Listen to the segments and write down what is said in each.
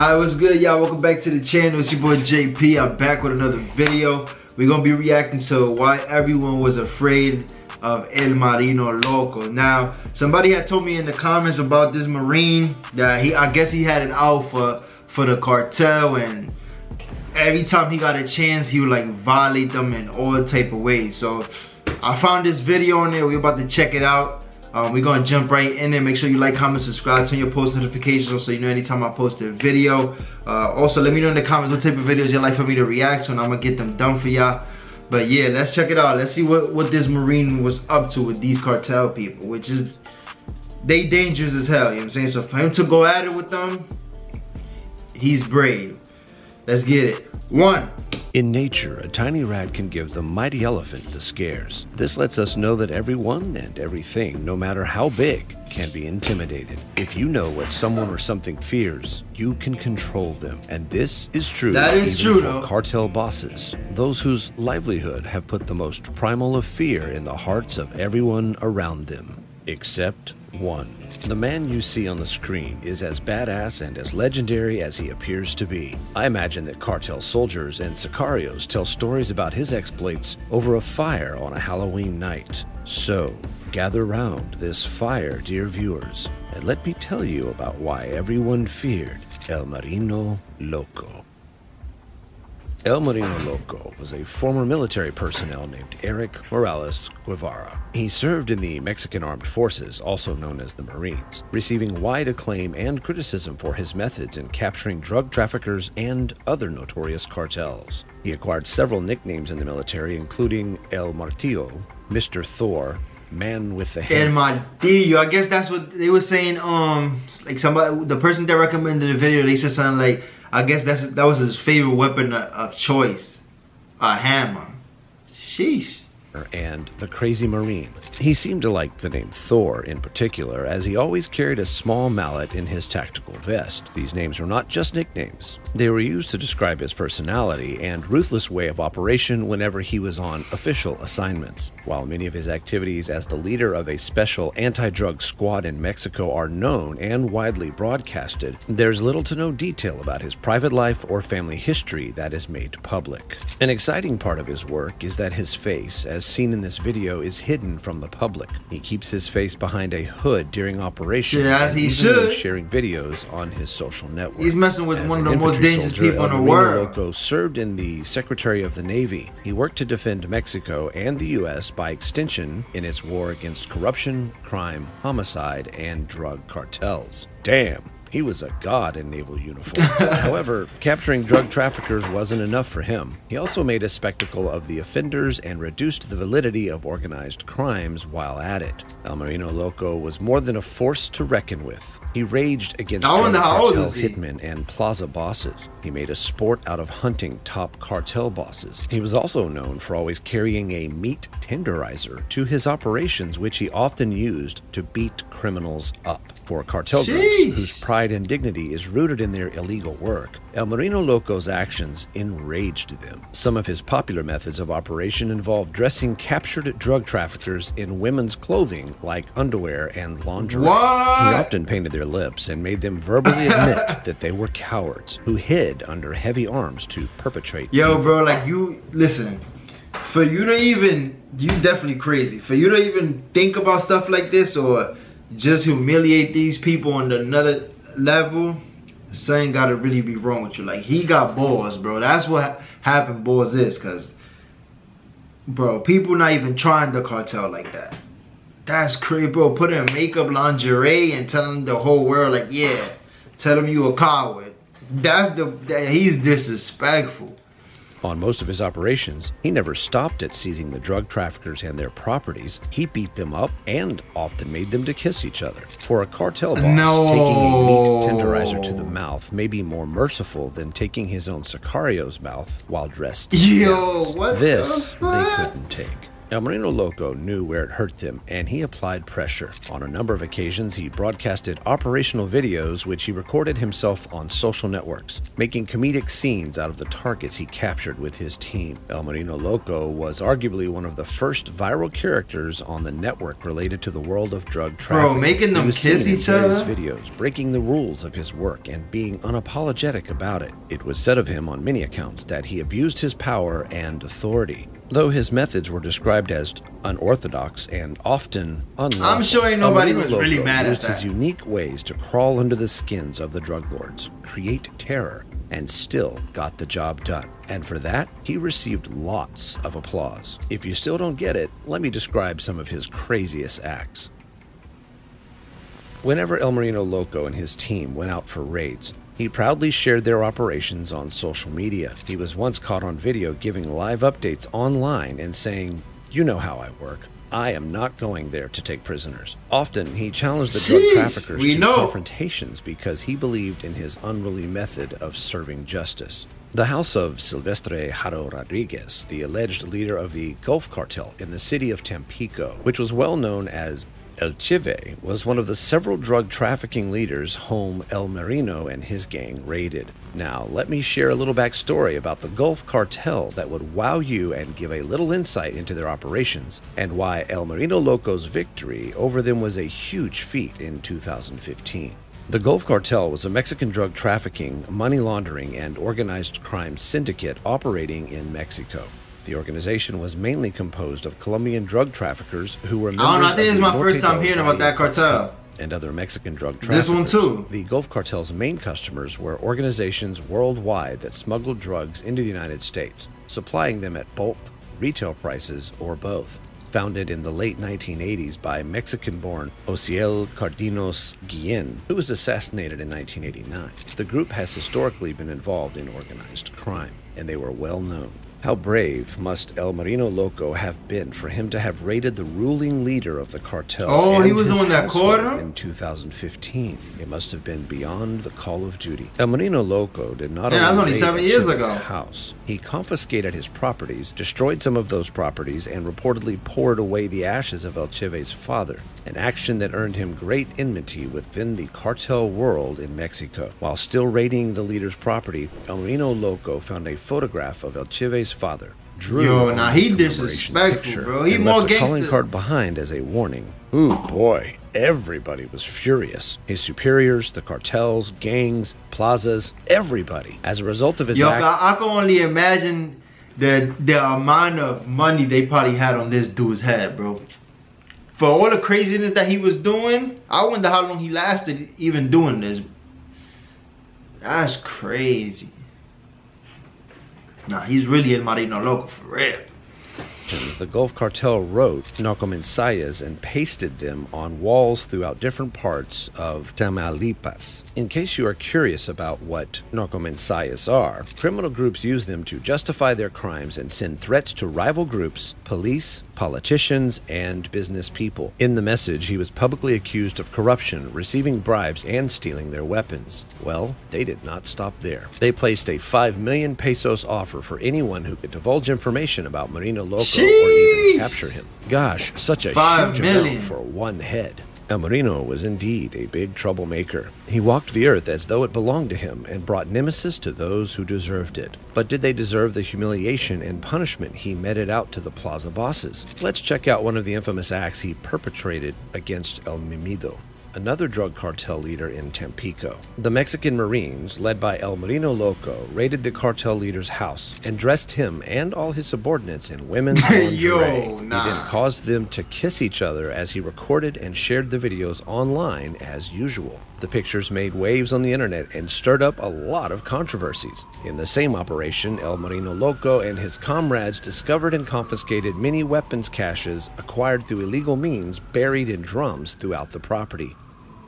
Alright, what's good, y'all? Welcome back to the channel. It's your boy JP. I'm back with another video. We're gonna be reacting to why everyone was afraid of El Marino Loco. Now, somebody had told me in the comments about this Marine that I guess he had an alpha for the cartel, and every time he got a chance, he would like violate them in all type of ways. So I found this video on there. We're about to check it out. We're gonna jump right in there. Make sure you like, comment, subscribe, turn your post notifications on so you know anytime I post a video. Also, let me know in the comments what type of videos you'd like for me to react to, and I'm gonna get them done for y'all. But yeah, let's check it out. Let's see what this Marine was up to with these cartel people, which is, they dangerous as hell, you know what I'm saying? So for him to go at it with them, he's brave. Let's get it. One. In nature, a tiny rat can give the mighty elephant the scares. This lets us know that everyone and everything, no matter how big, can be intimidated. If you know what someone or something fears, you can control them. And this is true for cartel bosses, those whose livelihood have put the most primal of fear in the hearts of everyone around them, except one. The man you see on the screen is as badass and as legendary as he appears to be. I imagine that cartel soldiers and sicarios tell stories about his exploits over a fire on a Halloween night. So, gather round this fire, dear viewers, and let me tell you about why everyone feared El Marino Loco. El Marino Loco was a former military personnel named Eric Morales Guevara. He served in the Mexican Armed Forces, also known as the Marines, receiving wide acclaim and criticism for his methods in capturing drug traffickers and other notorious cartels. He acquired several nicknames in the military, including El Martillo, Mr. Thor, Man with the Hammer. El Martillo, I guess that's what they were saying. Like somebody, the person that recommended the video, they said something like, I guess that was his favorite weapon of choice, a hammer. Sheesh. And the Crazy Marine. He seemed to like the name Thor in particular, as he always carried a small mallet in his tactical vest. These names were not just nicknames. They were used to describe his personality and ruthless way of operation whenever he was on official assignments. While many of his activities as the leader of a special anti-drug squad in Mexico are known and widely broadcasted, there's little to no detail about his private life or family history that is made public. An exciting part of his work is that his face, as seen in this video, is hidden from the public. He keeps his face behind a hood during operations, as he should, sharing videos on his social network. He's messing with one of the most dangerous people in the world. Marino Loco served in the Secretary of the Navy. He worked to defend Mexico and the U.S. by extension in its war against corruption, crime, homicide, and drug cartels. Damn. He was a god in naval uniform. However, capturing drug traffickers wasn't enough for him. He also made a spectacle of the offenders and reduced the validity of organized crimes while at it. El Marino Loco was more than a force to reckon with. He raged against drug cartel hitmen and plaza bosses. He made a sport out of hunting top cartel bosses. He was also known for always carrying a meat tenderizer to his operations, which he often used to beat criminals up. For cartel groups whose pride and dignity is rooted in their illegal work, El Marino Loco's actions enraged them. Some of his popular methods of operation involved dressing captured drug traffickers in women's clothing like underwear and lingerie. He often painted their lips and made them verbally admit that they were cowards who hid under heavy arms to perpetrate evil. Bro, like, you listen, for you to even, you definitely crazy, for you to even think about stuff like this or just humiliate these people on another level, something gotta really be wrong with you. Like, he got balls, bro. That's what having balls is, cause bro, people not even trying the cartel like that. That's crazy, bro. Put in makeup, lingerie, and telling the whole world, like, yeah, tell him you a coward. He's disrespectful. On most of his operations, he never stopped at seizing the drug traffickers and their properties. He beat them up and often made them to kiss each other. For a cartel boss, taking a meat tenderizer to the mouth may be more merciful than taking his own sicario's mouth while dressed in gowns. What this they couldn't take. El Marino Loco knew where it hurt them, and he applied pressure. On a number of occasions, he broadcasted operational videos which he recorded himself on social networks, making comedic scenes out of the targets he captured with his team. El Marino Loco was arguably one of the first viral characters on the network related to the world of drug trafficking. Bro, making them kiss each other? Videos, breaking the rules of his work and being unapologetic about it. It was said of him on many accounts that he abused his power and authority. Though his methods were described as unorthodox and often unlawful, I'm sure ain't nobody was really mad at used that. his unique ways to crawl under the skins of the drug lords, create terror, and still got the job done. And for that, he received lots of applause. If you still don't get it, let me describe some of his craziest acts. Whenever El Marino Loco and his team went out for raids, he proudly shared their operations on social media. He was once caught on video giving live updates online and saying, "You know how I work. I am not going there to take prisoners." Often, he challenged the drug traffickers to confrontations because he believed in his unruly method of serving justice. The house of Silvestre Jaro Rodriguez, the alleged leader of the Gulf Cartel in the city of Tampico, which was well known as El Chive, was one of the several drug trafficking leaders whom El Marino and his gang raided. Now, let me share a little backstory about the Gulf Cartel that would wow you and give a little insight into their operations, and why El Marino Loco's victory over them was a huge feat in 2015. The Gulf Cartel was a Mexican drug trafficking, money laundering, and organized crime syndicate operating in Mexico. The organization was mainly composed of Colombian drug traffickers who were members I think this is my first time hearing about that cartel. And other Mexican drug traffickers. This one too. The Gulf Cartel's main customers were organizations worldwide that smuggled drugs into the United States, supplying them at bulk, retail prices, or both. Founded in the late 1980s by Mexican-born Osiel Cardenas Guillen, who was assassinated in 1989. The group has historically been involved in organized crime, and they were well known. How brave must El Marino Loco have been for him to have raided the ruling leader of the cartel? Oh, and he was his doing that household quarter? in 2015. It must have been beyond the call of duty. El Marino Loco did not that's only only raid 7 El years Chive's ago. house. He confiscated his properties, destroyed some of those properties, and reportedly poured away the ashes of El Chive's father, an action that earned him great enmity within the cartel world in Mexico. While still raiding the leader's property, El Marino Loco found a photograph of El Chive's father, drew Yo, nah, he the commemoration disrespectful, picture, bro. He and more left a calling gangster. card behind as a warning. Ooh, boy, everybody was furious. His superiors, the cartels, gangs, plazas, everybody. As a result of his act, I can only imagine the amount of money they probably had on this dude's head, bro. For all the craziness that he was doing, I wonder how long he lasted even doing this. That's crazy. Nah, he's really El Marino Loco for real. the Gulf Cartel wrote narcomensayas and pasted them on walls throughout different parts of Tamaulipas. In case you are curious about what narcomensayas are, criminal groups use them to justify their crimes and send threats to rival groups, police, politicians, and business people. In the message, he was publicly accused of corruption, receiving bribes, and stealing their weapons. Well, they did not stop there. They placed a 5 million pesos offer for anyone who could divulge information about Marino Loco or even capture him. Gosh, such a huge amount for one head. El Marino was indeed a big troublemaker. He walked the earth as though it belonged to him and brought nemesis to those who deserved it. But did they deserve the humiliation and punishment he meted out to the plaza bosses? Let's check out one of the infamous acts he perpetrated against El Mimido, another drug cartel leader in Tampico. The Mexican Marines, led by El Marino Loco, raided the cartel leader's house and dressed him and all his subordinates in women's lingerie. He then caused them to kiss each other as he recorded and shared the videos online as usual. The pictures made waves on the internet and stirred up a lot of controversies. In the same operation, El Marino Loco and his comrades discovered and confiscated many weapons caches acquired through illegal means buried in drums throughout the property.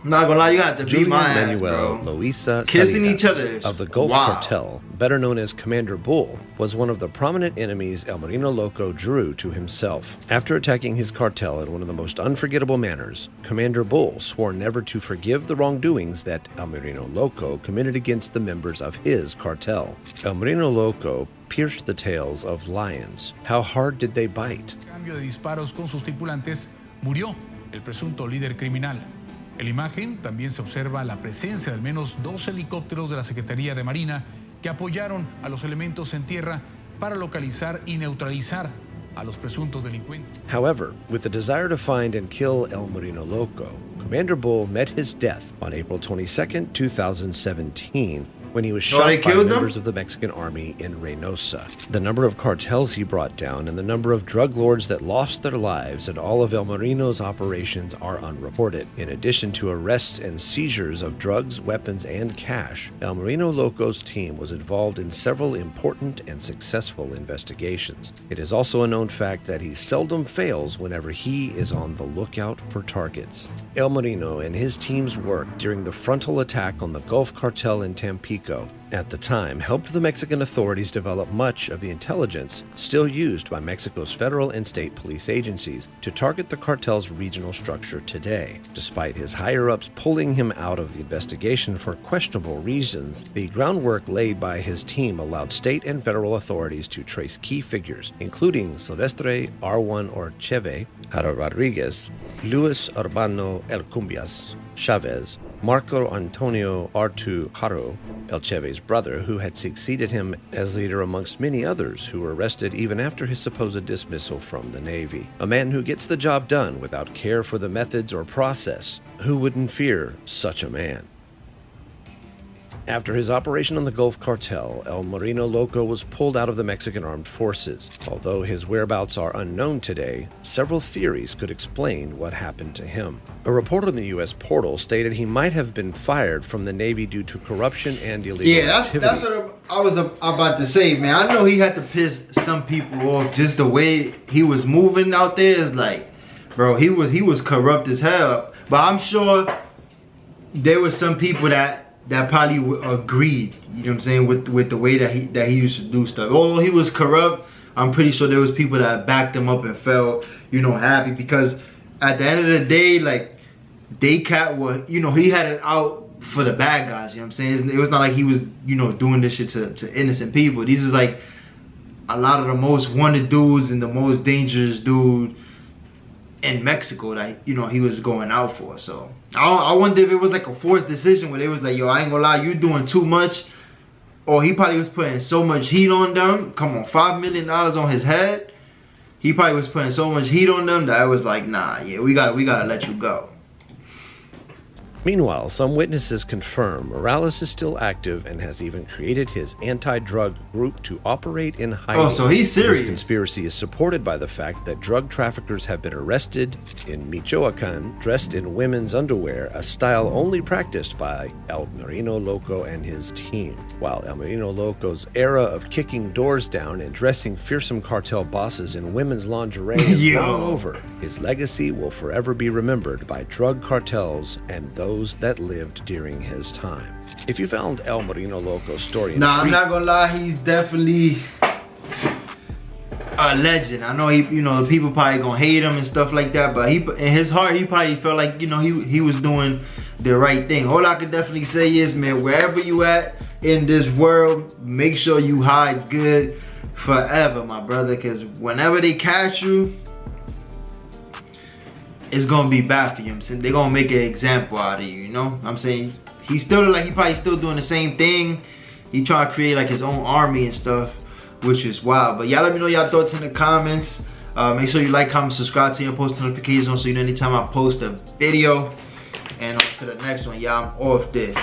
I'm not gonna lie, you got to beat Julian my ass, Manuel bro. Luisa Kissing each Salinas other. of the Gulf Wow. Cartel, better known as Commander Bull, was one of the prominent enemies El Marino Loco drew to himself. After attacking his cartel in one of the most unforgettable manners, Commander Bull swore never to forgive the wrongdoings that El Marino Loco committed against the members of his cartel. El Marino Loco pierced the tails of lions. How hard did they bite? Cambio de disparos con sus tripulantes, murió el presunto líder criminal. En la imagen también se observa la presencia de al menos 2 helicópteros de la Secretaría de Marina que apoyaron a los elementos en tierra para localizar y neutralizar a los presuntos delincuentes. However, with the desire to find and kill El Marino Loco, Commander Bull met his death on April 22, 2017, when he was shot by members of the Mexican army in Reynosa. The number of cartels he brought down and the number of drug lords that lost their lives in all of El Marino's operations are unreported. In addition to arrests and seizures of drugs, weapons, and cash, El Marino Loco's team was involved in several important and successful investigations. It is also a known fact that he seldom fails whenever he is on the lookout for targets. El Marino and his team's work during the frontal attack on the Gulf Cartel in Tampico at the time helped the Mexican authorities develop much of the intelligence still used by Mexico's federal and state police agencies to target the cartel's regional structure today. Despite his higher-ups pulling him out of the investigation for questionable reasons, the groundwork laid by his team allowed state and federal authorities to trace key figures, including Silvestre R1 Orcheve, Jaro Rodriguez, Luis Urbano El Cumbias Chavez, Marco Antonio Artu Jaro, Elcheve's brother, who had succeeded him as leader amongst many others who were arrested even after his supposed dismissal from the Navy. A man who gets the job done without care for the methods or process. Who wouldn't fear such a man? After his operation on the Gulf Cartel, El Marino Loco was pulled out of the Mexican armed forces. Although his whereabouts are unknown today, several theories could explain what happened to him. A report on the U.S. portal stated he might have been fired from the Navy due to corruption and illegal activity. That's what I was about to say, man. I know he had to piss some people off. Just the way he was moving out there is like, bro, he was corrupt as hell. But I'm sure there were some people that probably agreed, you know what I'm saying, with the way that he used to do stuff. Although he was corrupt, I'm pretty sure there was people that backed him up and felt, you know, happy, because at the end of the day, like, Cat was, you know, he had it out for the bad guys, you know what I'm saying? It was not like he was, you know, doing this shit to innocent people. These is like a lot of the most wanted dudes and the most dangerous dude in Mexico that, you know, he was going out for. So I wonder if it was like a forced decision where they was like, yo, I ain't gonna lie, you doing too much. Or he probably was putting so much heat on them. Come on, $5 million on his head. He probably was putting so much heat on them that I was like, nah, yeah, we gotta let you go. Meanwhile, some witnesses confirm Morales is still active and has even created his anti-drug group to operate in hiding. Oh, so he's serious. This conspiracy is supported by the fact that drug traffickers have been arrested in Michoacan dressed in women's underwear, a style only practiced by El Marino Loco and his team. While El Marino Loco's era of kicking doors down and dressing fearsome cartel bosses in women's lingerie is long over, his legacy will forever be remembered by drug cartels and those that lived during his time. If you found El Marino Loco's story I'm not gonna lie, he's definitely a legend. I know you know, people probably gonna hate him and stuff like that, but in his heart, he probably felt like, you know, he was doing the right thing. All I can definitely say is, man, wherever you at in this world, make sure you hide good forever, my brother, because whenever they catch you, it's gonna be bad for you. I'm saying they're gonna make an example out of you, you know? I'm saying he's still like, he probably still doing the same thing. He trying to create like his own army and stuff, which is wild. But y'all let me know y'all thoughts in the comments. Make sure you like, comment, subscribe to your post notifications so you know anytime I post a video. And on to the next one, y'all. I'm off this.